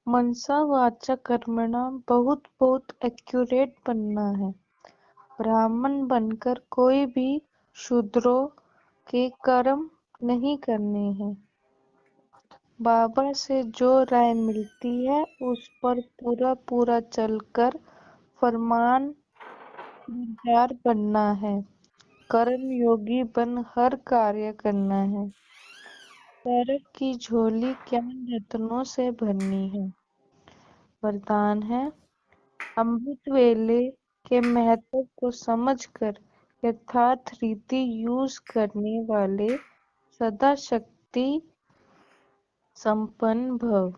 मनसा वाचा कर्मणा बहुत बहुत एक्यूरेट बनना है। ब्राह्मण बनकर कोई भी शूद्रों के कर्म नहीं करने हैं। बाबा से जो राय मिलती है उस पर पूरा पूरा चलकर फरमान बरदार बनना है। कर्म योगी बन हर कार्य करना है। नरक की झोली ज्ञान रत्नों से भरनी है। वरदान है, अमृत वेले के महत्व को समझकर यथार्थ रीति यूज करने वाले सदा शक्ति संपन्न भव।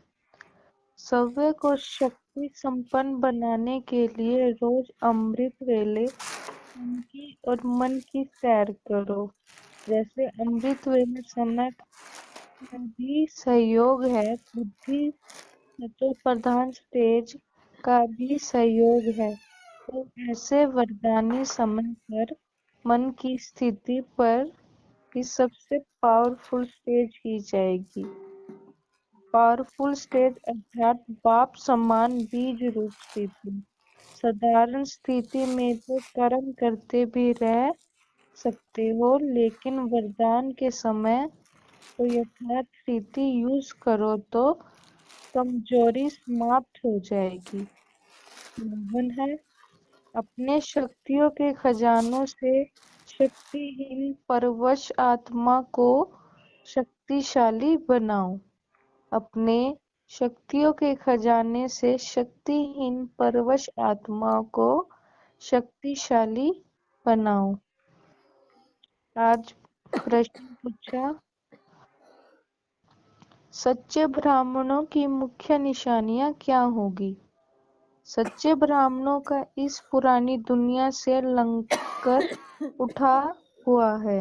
सव्य को शक्ति संपन्न बनाने के लिए रोज अमृत वेले तन की और मन की सैर करो। जैसे अमृत वेले समय का भी सहयोग है, बुद्धि सतो प्रधान स्टेज का भी सहयोग है। तो ऐसे वरदानी समय पर मन की स्थिति पर ही सबसे पावरफुल स्टेज की जाएगी। पावरफुल स्टेज अर्थात बाप समान बीज रूप स्थिति। साधारण स्थिति में तो कर्म करते भी रह सकते हो, लेकिन वरदान के समय तो यथार्थ रीति यूज करो तो कमजोरी समाप्त हो जाएगी। मोहन है, अपने शक्तियों के खजानों से शक्तिहीन परवश आत्मा को शक्तिशाली बनाओ। अपने शक्तियों के खजाने से शक्तिहीन परवश आत्मा को शक्तिशाली बनाओ। आज प्रश्न पूछा, सच्चे ब्राह्मणों की मुख्य निशानियां क्या होगी? सच्चे ब्राह्मणों का इस पुरानी दुनिया से लंकर उठा हुआ है,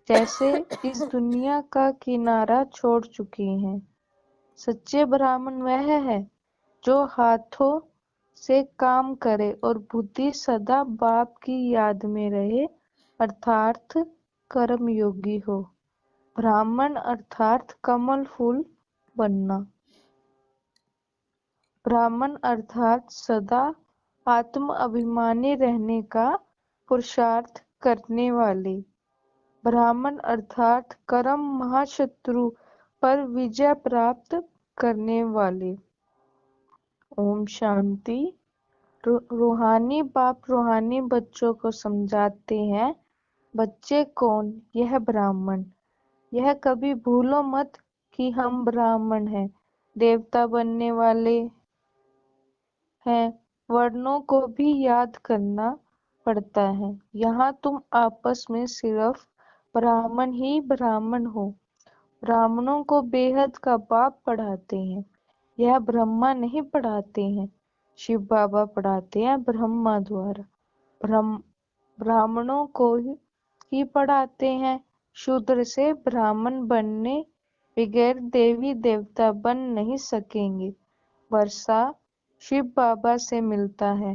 जैसे इस दुनिया का किनारा छोड़ चुके हैं। सच्चे ब्राह्मण वह है जो हाथों से काम करे और बुद्धि सदा बाप की याद में रहे, अर्थात कर्मयोगी हो। ब्राह्मण अर्थात कमल फूल बनना। ब्राह्मण अर्थात सदा आत्म अभिमानी रहने का पुरुषार्थ करने वाले। ब्राह्मण अर्थात कर्म महाशत्रु पर विजय प्राप्त करने वाले। ओम शांति। रूहानी बाप रूहानी बच्चों को समझाते हैं, बच्चे कौन? यह ब्राह्मण। यह कभी भूलो मत कि हम ब्राह्मण हैं, देवता बनने वाले हैं। वर्णों को भी याद करना पड़ता है। यहाँ तुम आपस में सिर्फ ब्राह्मण ही ब्राह्मण हो। ब्राह्मणों को बेहद का बाप पढ़ाते हैं। यह ब्रह्मा नहीं पढ़ाते हैं, शिव बाबा पढ़ाते हैं ब्रह्मा द्वारा। ब्राह्मणों को ही पढ़ाते हैं। शूद्र से ब्राह्मण बनने बगैर देवी देवता बन नहीं सकेंगे। वर्षा शिव बाबा से मिलता है।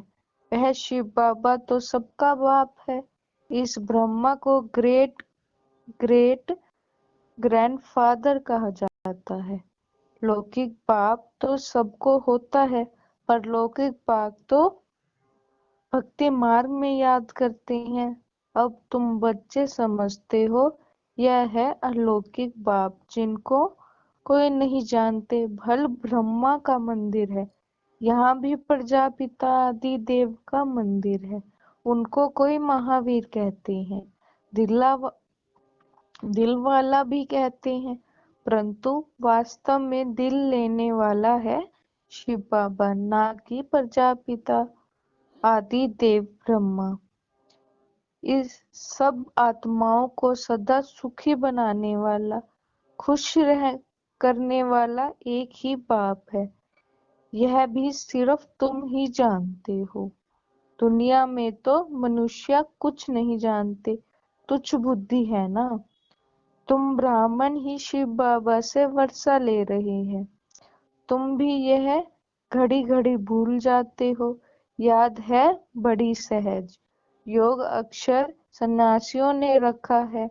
वह शिव बाबा तो सबका बाप है। इस ब्रह्मा को ग्रेट ग्रेट ग्रैंडफादर कहा जाता है। लौकिक बाप तो सबको होता है, पर लौकिक बाप तो भक्ति मार्ग में याद करते हैं। अब तुम बच्चे समझते हो, यह है अलौकिक बाप जिनको कोई नहीं जानते। भल ब्रह्मा का मंदिर है, यहाँ भी प्रजापिता आदि देव का मंदिर है। उनको कोई महावीर कहते हैं, दिल वाला भी कहते हैं, परंतु वास्तव में दिल लेने वाला है शिव बाबा, ना कि प्रजापिता आदि देव ब्रह्मा। इस सब आत्माओं को सदा सुखी बनाने वाला, खुश रह करने वाला एक ही बाप है। यह भी सिर्फ तुम ही जानते हो। दुनिया में तो मनुष्य कुछ नहीं जानते, तुच्छ बुद्धि है ना। तुम ब्राह्मण ही शिव बाबा से वर्षा ले रहे हैं। तुम भी यह घड़ी घड़ी भूल जाते हो। याद है बड़ी सहज। योग अक्षर सन्यासियों ने रखा है,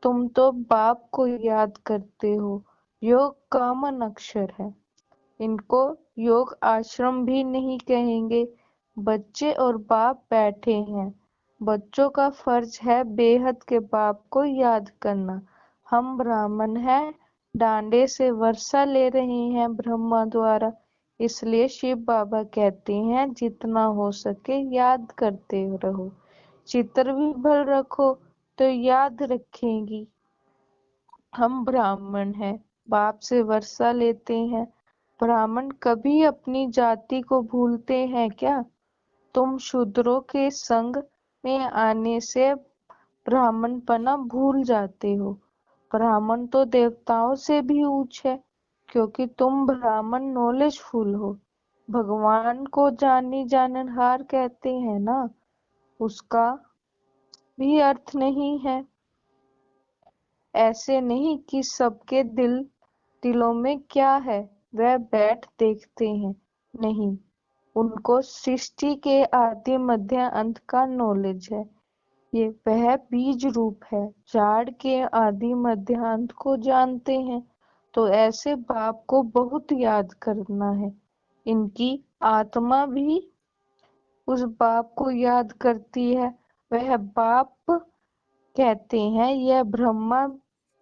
तुम तो बाप को याद करते हो। योग कॉमन अक्षर है। इनको योग आश्रम भी नहीं कहेंगे। बच्चे और बाप बैठे हैं। बच्चों का फर्ज है बेहद के बाप को याद करना। हम ब्राह्मण हैं, डांडे से वर्षा ले रहे हैं ब्रह्मा द्वारा, इसलिए शिव बाबा कहते हैं जितना हो सके याद करते रहो। चित्र भी भर रखो तो याद रखेंगी। हम ब्राह्मण हैं, बाप से वर्षा लेते हैं। ब्राह्मण कभी अपनी जाति को भूलते हैं क्या? तुम शूद्रों के संग में आने से ब्राह्मणपना भूल जाते हो। ब्राह्मण तो देवताओं से भी ऊंच है, क्योंकि तुम ब्राह्मण नॉलेजफुल हो। भगवान को जानी जाननहार कहते हैं ना, उसका भी अर्थ नहीं है। ऐसे नहीं कि सबके दिलों में क्या है वह बैठ देखते हैं। नहीं, उनको सृष्टि के आदि मध्य अंत का नॉलेज है। ये वह बीज रूप है, झाड़ के आदि मध्य अंत को जानते हैं। तो ऐसे बाप को बहुत याद करना है। इनकी आत्मा भी उस बाप को याद करती है। वह बाप कहते हैं यह ब्रह्मा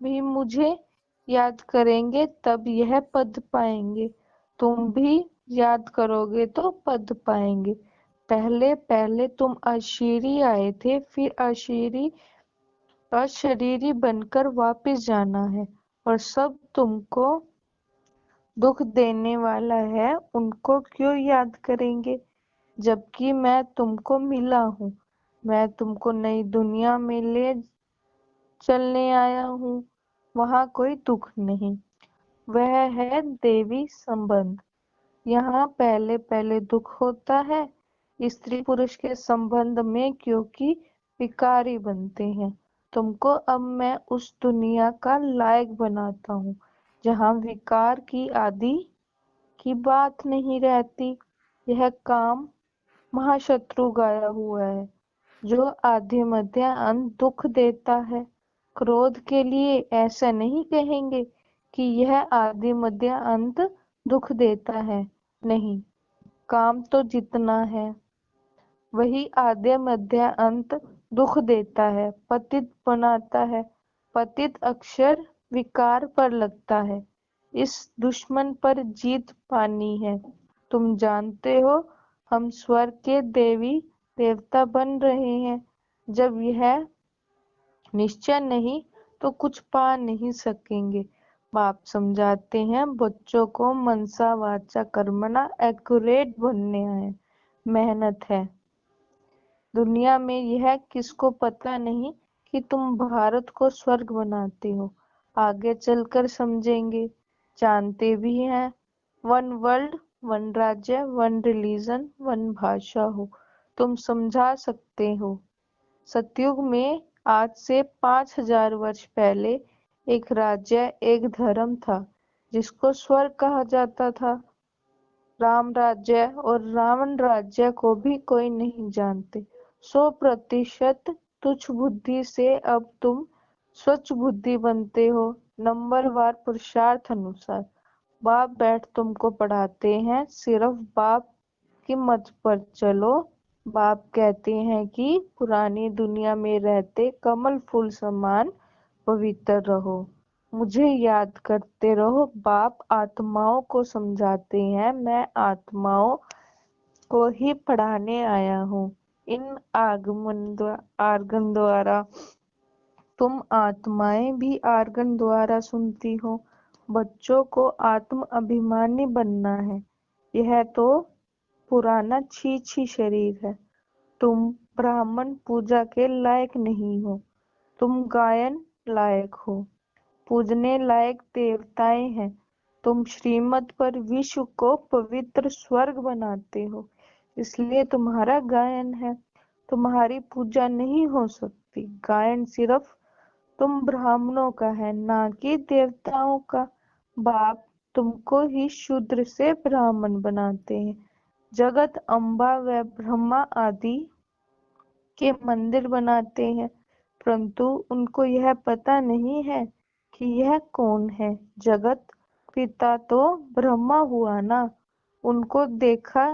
भी मुझे याद करेंगे तब यह पद पाएंगे। तुम भी याद करोगे तो पद पाएंगे। पहले पहले तुम अशरीरी आए थे, फिर अशरीरी बनकर वापस जाना है। और सब तुमको दुख देने वाला है, उनको क्यों याद करेंगे? जबकि मैं तुमको मिला हूँ। मैं तुमको नई दुनिया में ले चलने आया हूँ। वहाँ कोई दुख नहीं। वह है देवी संबंध। यहाँ पहले पहले दुख होता है स्त्री पुरुष के संबंध में, क्योंकि विकारी बनते हैं। तुमको अब मैं उस दुनिया का लायक बनाता हूँ जहाँ विकार की आदि की बात नहीं रहती। यह काम महाशत्रु गाया हुआ है, जो आदि मध्य अंत दुख देता है। क्रोध के लिए ऐसा नहीं कहेंगे कि यह आदि मध्य अंत दुख देता है। नहीं, काम तो जितना है वही आद्य मध्य अंत दुख देता है, पतित बनाता है। पतित अक्षर विकार पर लगता है। इस दुश्मन पर जीत पानी है। तुम जानते हो हम स्वर्ग के देवी देवता बन रहे हैं। जब यह निश्चय नहीं तो कुछ पा नहीं सकेंगे। बाप समझाते हैं बच्चों को मनसा वाचा कर्मणा एक्यूरेट बनने है, मेहनत है। दुनिया में यह किसको पता नहीं कि तुम भारत को स्वर्ग बनाते हो। आगे चलकर समझेंगे। जानते भी हैं वन वर्ल्ड, वन राज्य, वन रिलीजन, वन भाषा हो। तुम समझा सकते हो। सतयुग में आज से 5000 वर्ष पहले एक राज्य, एक धर्म था जिसको स्वर्ग कहा जाता था। राम राज्य और रावण राज्य को भी कोई नहीं जानते। 100% तुच्छ बुद्धि से अब तुम स्वच्छ बुद्धि बनते हो, नंबरवार पुरुषार्थ अनुसार। बाप बैठ तुमको पढ़ाते हैं, सिर्फ बाप की मत पर चलो। बाप कहते हैं कि पुरानी दुनिया में रहते कमल फूल समान पवित्र रहो, मुझे याद करते रहो। बाप आत्माओं को समझाते हैं, मैं आत्माओं को ही पढ़ाने आया हूँ। इन आर्गन द्वारा तुम आत्माएं भी आर्गन द्वारा सुनती हो। बच्चों को आत्म अभिमानी बनना है। यह तो पुराना छी शरीर है। तुम ब्राह्मण पूजा के लायक नहीं हो। तुम गायन लायक हो। पूजने लायक देवताएं हैं। तुम श्रीमत पर विश्व को पवित्र स्वर्ग बनाते हो, इसलिए तुम्हारा गायन है। तुम्हारी पूजा नहीं हो सकती। गायन सिर्फ तुम ब्राह्मणों का है, ना कि देवताओं का। बाप तुमको ही शूद्र से ब्राह्मण बनाते हैं। जगत अम्बा व ब्रह्मा आदि के मंदिर बनाते हैं, परंतु उनको यह पता नहीं है कि यह कौन है। जगत पिता तो ब्रह्मा हुआ ना, उनको देखा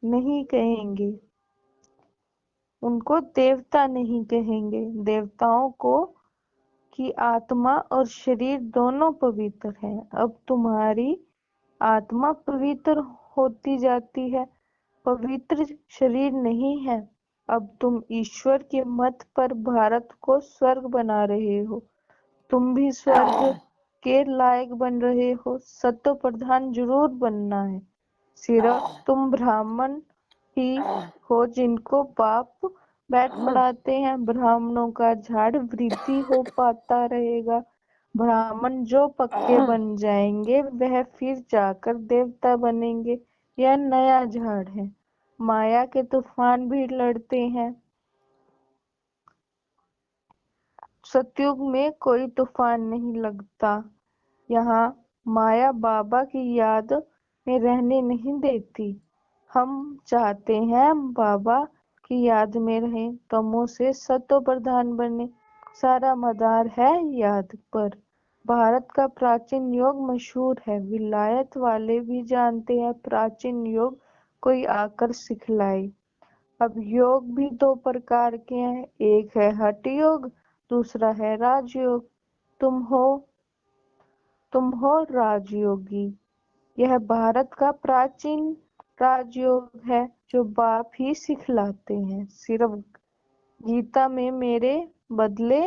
नहीं कहेंगे, उनको देवता नहीं कहेंगे। देवताओं को की आत्मा और शरीर दोनों पवित्र हैं। अब तुम्हारी आत्मा पवित्र होती जाती है, पवित्र शरीर नहीं है। अब तुम ईश्वर के मत पर भारत को स्वर्ग बना रहे हो। तुम भी स्वर्ग के लायक बन रहे हो। सतो प्रधान जरूर बनना है। सिर्फ तुम ब्राह्मण ही हो जिनको बाप बैठ पढ़ाते हैं। ब्राह्मणों का झाड़ वृद्धि हो पाता रहेगा। ब्राह्मण जो पक्के बन जाएंगे वह फिर जाकर देवता बनेंगे। यह नया झाड़ है। माया के तूफान भी लड़ते हैं। सतयुग में कोई तूफान नहीं लगता। यहाँ माया बाबा की याद में रहने नहीं देती। हम चाहते हैं बाबा की याद में रहें, तमो से सतो प्रधान बने। सारा मदार है याद पर। भारत का प्राचीन योग मशहूर है, विलायत वाले भी जानते हैं। प्राचीन योग कोई आकर सिखलाए। अब योग भी दो प्रकार के हैं, एक है हठ योग, दूसरा है राजयोग। तुम हो राजयोगी। यह भारत का प्राचीन राजयोग है जो बाप ही सिखलाते हैं। सिर्फ गीता में मेरे बदले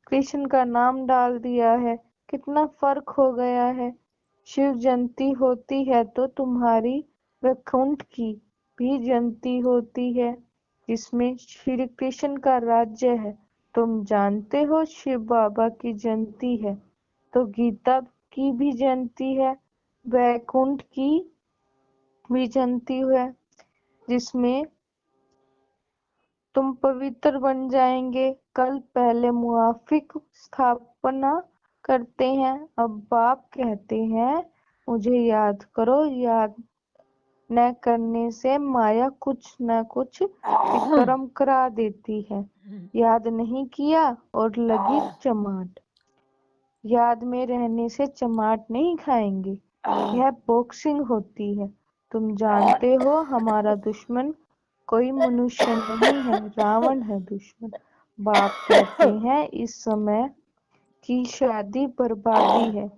कृष्ण का नाम डाल दिया है। कितना फर्क हो गया है। शिव जयंती होती है तो तुम्हारी वैकुंठ की भी जयंती होती है, जिसमें श्री कृष्ण का राज्य है। तुम जानते हो शिव बाबा की जयंती है तो गीता की भी जयंती है, वैकुंठ की भी जयंती है, जिसमें तुम पवित्र बन जाएंगे। कल पहले मुआफिक स्थापना करते हैं। अब बाप कहते हैं मुझे याद करो। याद न करने से माया कुछ न कुछ विक्रम करा देती है। याद नहीं किया और लगी चमाट। याद में रहने से चमाट नहीं खाएंगे। यह बॉक्सिंग होती है। तुम जानते हो हमारा दुश्मन कोई मनुष्य नहीं है, रावण है दुश्मन। बाप कहते हैं इस समय की शादी बर्बादी है।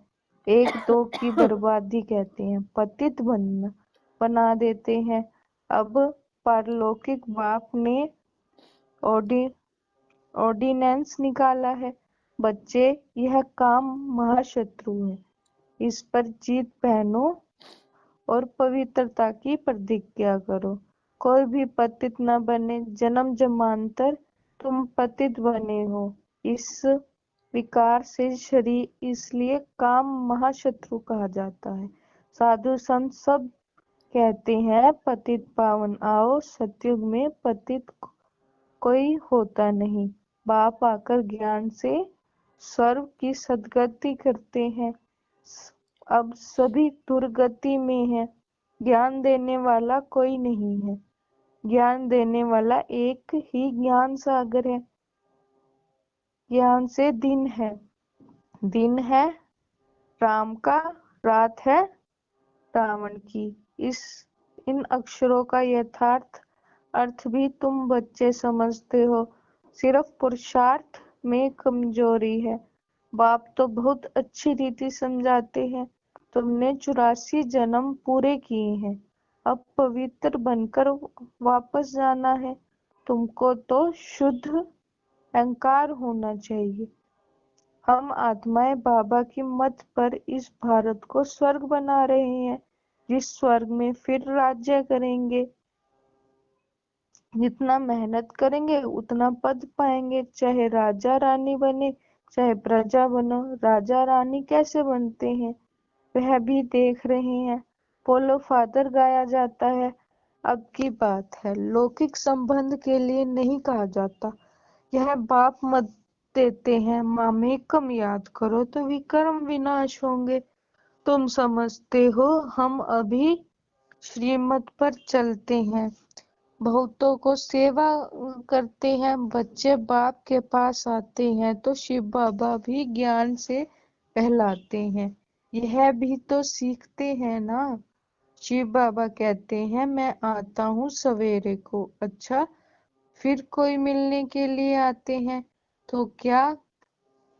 एक दो की बर्बादी कहते हैं, पतित बना देते हैं। अब पारलौकिक बाप ने ऑर्डिनेंस निकाला है। बच्चे, यह काम महाशत्रु है। इस पर जीत पहनो और पवित्रता की प्रतिज्ञा करो। कोई भी पतित न बने। जन्म जन्मांतर तुम पतित बने हो। इस विकार से शरीर, इसलिए काम महाशत्रु कहा जाता है। साधु संत सब कहते हैं पतित पावन आओ। सतयुग में पतित कोई होता नहीं। बाप आकर ज्ञान से स्वर्ग की सद्गति करते हैं। अब सभी दुर्गति में है। ज्ञान देने वाला कोई नहीं है। ज्ञान देने वाला एक ही ज्ञान सागर है। ज्ञान से दिन है, दिन है राम का, रात है रावण की। इन अक्षरों का यथार्थ अर्थ भी तुम बच्चे समझते हो। सिर्फ पुरुषार्थ में कमजोरी है। बाप तो बहुत अच्छी रीति समझाते हैं। तुमने 84 जन्म पूरे किए हैं। अब पवित्र बनकर वापस जाना है। तुमको तो शुद्ध अहंकार होना चाहिए। हम आत्माएं बाबा की मत पर इस भारत को स्वर्ग बना रहे हैं, जिस स्वर्ग में फिर राज्य करेंगे। जितना मेहनत करेंगे उतना पद पाएंगे। चाहे राजा रानी बने, चाहे प्रजा बनो। राजा रानी कैसे बनते हैं वह भी देख रहे हैं। पोलो फादर गाया जाता है। अब की बात है, लौकिक संबंध के लिए नहीं कहा जाता। यह बाप मत देते हैं। मामेकम याद करो तो विक्रम विनाश होंगे। तुम समझते हो हम अभी श्रीमत पर चलते हैं, बहुतों को सेवा करते हैं। बच्चे बाप के पास आते हैं तो शिव बाबा भी ज्ञान से कहलाते हैं। यह भी तो सीखते हैं ना। शिव बाबा कहते हैं मैं आता हूँ सवेरे को। अच्छा, फिर कोई मिलने के लिए आते हैं तो क्या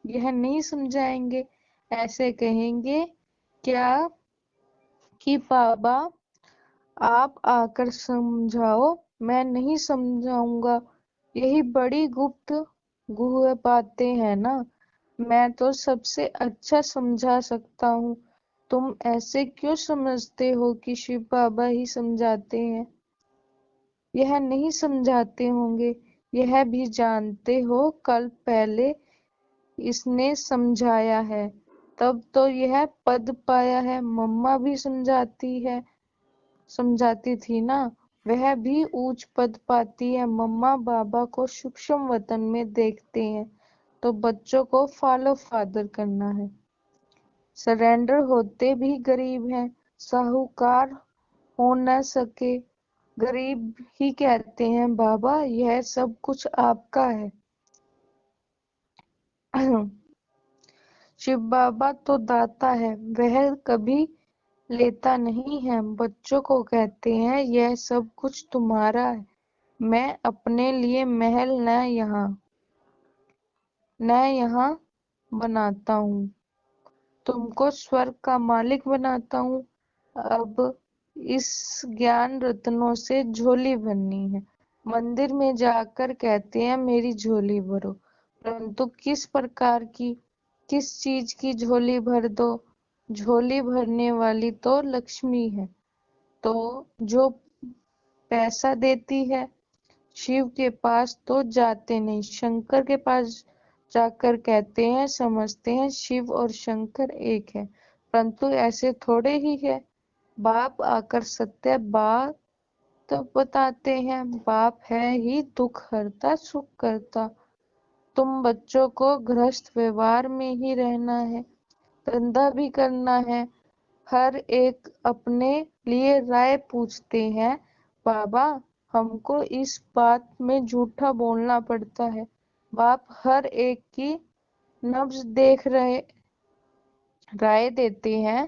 यह नहीं समझाएंगे? ऐसे कहेंगे क्या कि बाबा आप आकर समझाओ? मैं नहीं समझाऊंगा। यही बड़ी गुप्त गुह्य बातें हैं ना। मैं तो सबसे अच्छा समझा सकता हूँ। तुम ऐसे क्यों समझते हो कि शिव बाबा ही समझाते हैं? यह नहीं समझाते होंगे। यह भी जानते हो कल पहले इसने समझाया है, तब तो यह पद पाया है। मम्मा भी समझाती थी ना। वह भी ऊंच पद पाती है। मम्मा बाबा को सूक्ष्म वतन में देखते हैं तो बच्चों को फॉलो फादर करना है। सरेंडर होते भी गरीब हैं, साहूकार हो न सके। गरीब ही कहते हैं बाबा यह सब कुछ आपका है। शिव बाबा तो दाता है, वह कभी लेता नहीं है। बच्चों को कहते हैं यह सब कुछ तुम्हारा है। मैं अपने लिए महल न यहाँ बनाता हूँ, तुमको स्वर्ग का मालिक बनाता हूँ। अब इस ज्ञान रत्नों से झोली भरनी है। मंदिर में जाकर कहते हैं मेरी झोली भरो, परंतु किस प्रकार की, किस चीज की झोली भर दो? झोली भरने वाली तो लक्ष्मी है, तो जो पैसा देती है। शिव के पास तो जाते नहीं, शंकर के पास जाकर कहते हैं समझते हैं शिव और शंकर एक है, परंतु ऐसे थोड़े ही है। बाप आकर सत्य बात बताते हैं। बाप है ही दुख हरता सुख करता। तुम बच्चों को गृहस्थ व्यवहार में ही रहना है, धंधा भी करना है। हर एक अपने लिए राय पूछते हैं। बाबा हमको इस बात में झूठा बोलना पड़ता है। बाप हर एक की नब्ज देख रहे राय देते हैं,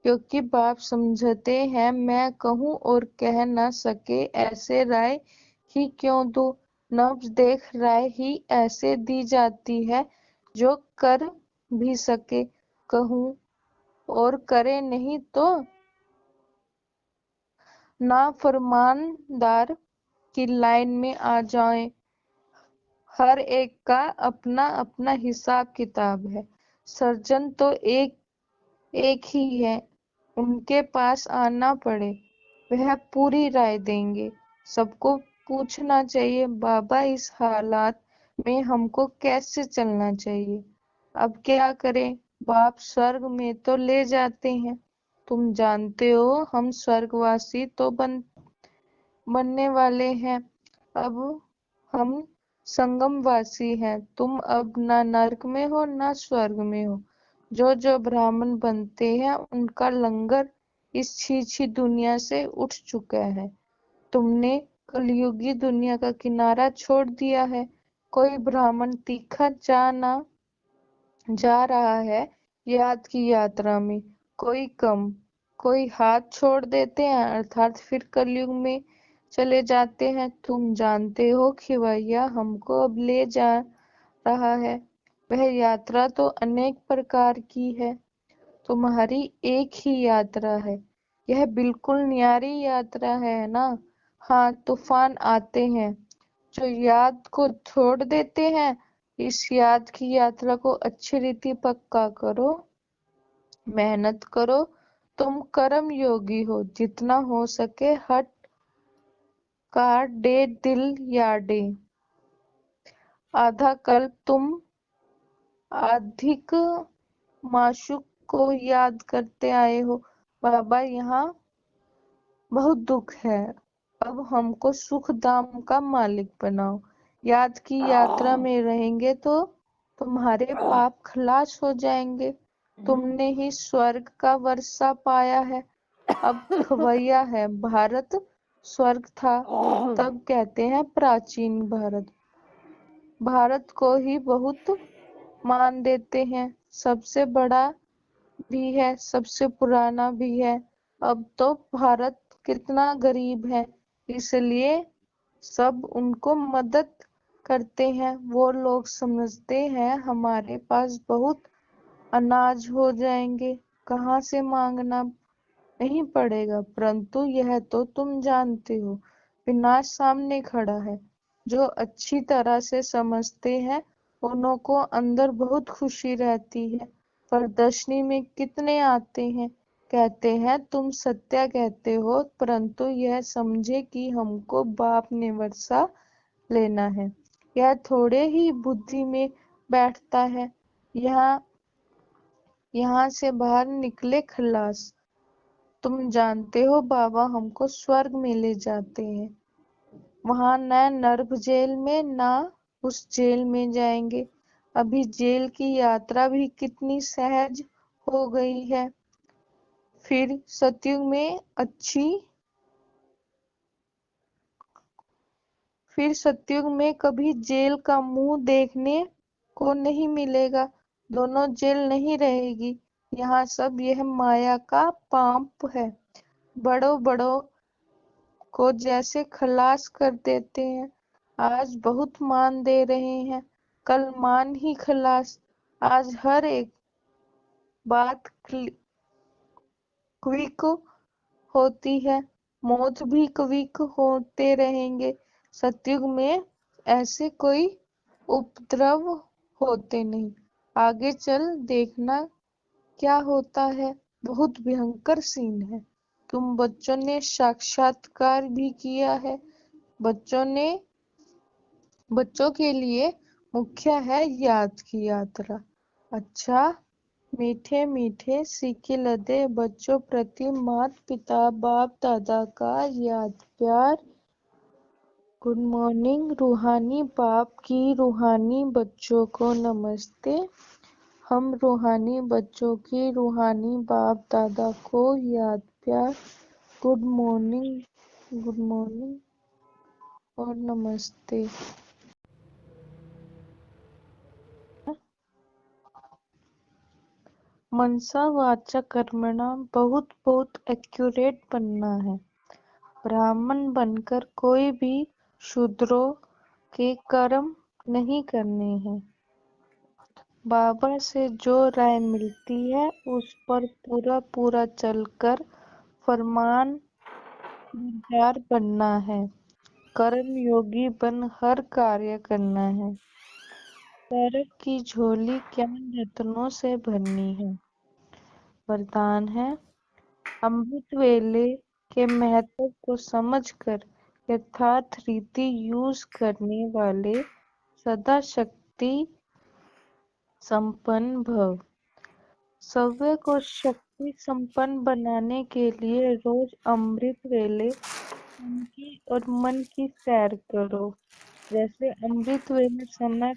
क्योंकि बाप समझते हैं मैं कहूँ और कह न सके ऐसे राय ही क्यों दूं। नब्ज देख राय ही ऐसे दी जाती है जो कर भी सके, कहूँ और करे नहीं तो नाफरमानदार की लाइन में आ जाएं। हर एक का अपना अपना हिसाब किताब है। सर्जन तो एक ही है, उनके पास आना पड़े वह पूरी राय देंगे। सबको पूछना चाहिए बाबा इस हालात में हमको कैसे चलना चाहिए? अब क्या करें? बाप स्वर्ग में तो ले जाते हैं, तुम जानते हो हम स्वर्गवासी तो बनने वाले हैं। अब हम संगमवासी हैं। तुम अब न नरक में हो न स्वर्ग में हो। जो जो ब्राह्मण बनते हैं उनका लंगर इस छी दुनिया से उठ चुका है। तुमने कलयुगी दुनिया का किनारा छोड़ दिया है। कोई ब्राह्मण तीखा जा रहा है याद की यात्रा में, कोई कम, कोई हाथ छोड़ देते हैं अर्थात फिर कलयुग में चले जाते हैं। तुम जानते हो खिवैया हमको अब ले जा रहा है। वह यात्रा तो अनेक प्रकार की है, तुम्हारी एक ही यात्रा है। यह बिल्कुल न्यारी यात्रा है ना। हाँ, तूफान आते हैं जो याद को छोड़ देते हैं। इस याद की यात्रा को अच्छी रीति पक्का करो, मेहनत करो। तुम कर्म योगी हो, जितना हो सके हट कार डे दिल याडे। आधा कल्प तुम अधिक माशूक को याद करते आए हो। बाबा यहाँ बहुत दुख है, अब हमको सुख धाम का मालिक बनाओ। याद की यात्रा में रहेंगे तो तुम्हारे पाप खलास हो जाएंगे। तुमने ही स्वर्ग का वर्षा पाया है, अब खवैया है। भारत स्वर्ग था, तब कहते हैं प्राचीन भारत। भारत को ही बहुत मान देते हैं, सबसे बड़ा भी है, सबसे पुराना भी है। अब तो भारत कितना गरीब है, इसलिए सब उनको मदद करते हैं। वो लोग समझते हैं हमारे पास बहुत अनाज हो जाएंगे, कहाँ से मांगना नहीं पड़ेगा। परंतु यह तो तुम जानते हो, विनाश सामने खड़ा है। जो अच्छी तरह से समझते हैं उन्हों को अंदर बहुत खुशी रहती है। प्रदर्शनी में कितने आते हैं, कहते हैं तुम सत्य कहते हो, परंतु यह समझे कि हमको बाप ने वर्षा लेना है। यह थोड़े ही बुद्धि में बैठता है। यहाँ यहाँ से बाहर निकले खल्लास। तुम जानते हो बाबा हमको स्वर्ग में ले जाते हैं। वहां न नर्भ जेल में न उस जेल में जाएंगे। अभी जेल की यात्रा भी कितनी सहज हो गई है। फिर सतयुग में फिर सतयुग में कभी जेल का मुंह देखने को नहीं मिलेगा। दोनों जेल नहीं रहेगी। यहाँ सब यह माया का पाप है। बड़ों बड़ों को जैसे खलास कर देते हैं। आज बहुत मान दे रहे हैं, कल मान ही खलास। आज हर एक बात क्विक होती है, मौत भी क्विक होते रहेंगे। सतयुग में ऐसे कोई उपद्रव होते नहीं। आगे चल देखना क्या होता है, बहुत भयंकर सीन है। तुम बच्चों ने साक्षात्कार भी किया है। बच्चों के लिए मुख्य है याद की यात्रा। अच्छा, मीठे मीठे सीखे लदे बच्चों प्रति माता पिता बाप दादा का याद प्यार। गुड मॉर्निंग रूहानी बाप की रूहानी बच्चों को नमस्ते। हम रूहानी बच्चों की रूहानी बाप दादा को याद प्यार। गुड मॉर्निंग और नमस्ते। मनसा वाचा कर्मणा बहुत बहुत एक्यूरेट बनना है। ब्राह्मण बनकर कोई भी शूद्रों के कर्म नहीं करने हैं। बाबा से जो राय मिलती है उस पर पूरा पूरा चलकर फरमान बरदार बनना है। कर्म योगी बन हर कार्य करना है। सौरभ की झोली ज्ञान रत्नों से भरनी है। वरदान है, अमृत वेले के महत्व को समझकर यथार्थ रीति यूज करने वाले सदा शक्ति संपन्न भव। सव्य को शक्ति संपन्न बनाने के लिए रोज अमृत वेले तन की और मन की सैर करो। जैसे अमृत वेले समय